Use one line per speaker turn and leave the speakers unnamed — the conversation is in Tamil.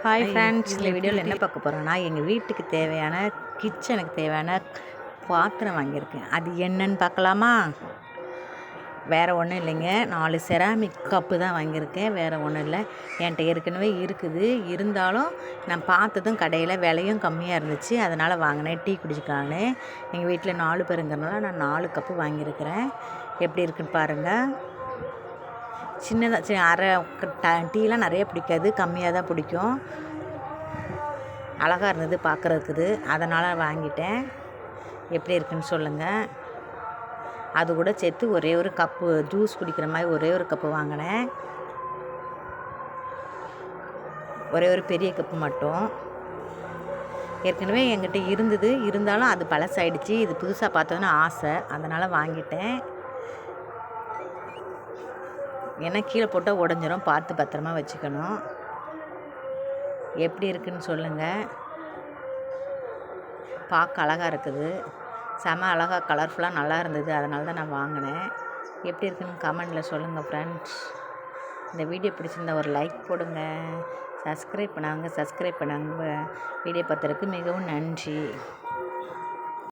ஹாய் ஃப்ரெண்ட்ஸ்,
இந்த வீடியோவில் என்ன பார்க்க போகிறோன்னா, எங்கள் வீட்டுக்கு தேவையான கிச்சனுக்கு தேவையான பாத்திரம் வாங்கியிருக்கேன். அது என்னன்னு பார்க்கலாமா? வேறு ஒன்றும் இல்லைங்க, 4 செராமிக் கப்பு தான் வாங்கியிருக்கேன். வேறு ஒன்றும் இல்லை, என்கிட்ட ஏற்கனவே இருக்குது. இருந்தாலும் நான் பார்த்ததும் கடையில் விலையும் கம்மியாக இருந்துச்சு, அதனால் வாங்கினேன். டீ குடிச்சிக்கலான்னு. எங்கள் வீட்டில் 4 பேருங்கிறனால நான் 4 கப்பு வாங்கியிருக்கிறேன். எப்படி இருக்குன்னு பாருங்கள். சின்னதாக அரை டீலாம் நிறைய பிடிக்காது, கம்மியாக தான் பிடிக்கும். அழகாக இருந்தது பார்க்குறதுக்கு, அதனால் வாங்கிட்டேன். எப்படி இருக்குன்னு சொல்லுங்கள். அது கூட சேர்த்து ஒரே ஒரு கப்பு ஜூஸ் குடிக்கிற மாதிரி ஒரே ஒரு கப்பு வாங்கினேன். ஒரே ஒரு பெரிய கப்பு மட்டும். ஏற்கனவே என்கிட்ட இருந்தது, இருந்தாலும் அது பழசாயிடுச்சு. இது புதுசாக பார்த்தோன்னா ஆசை, அதனால் வாங்கிட்டேன். ஏன்னா கீழே போட்டால் உடஞ்சிரும், பார்த்து பத்திரமா வச்சுக்கணும். எப்படி இருக்குன்னு சொல்லுங்கள். பார்க்க அழகாக இருக்குது, செம அழகாக கலர்ஃபுல்லாக நல்லா இருந்தது, அதனால தான் நான் வாங்கினேன். எப்படி இருக்குன்னு கமெண்டில் சொல்லுங்கள் ஃப்ரெண்ட்ஸ். இந்த வீடியோ பிடிச்சிருந்தா ஒரு லைக் போடுங்க. சப்ஸ்கிரைப் பண்ணாங்க வீடியோ பார்த்ததுக்கு மிகவும் நன்றி.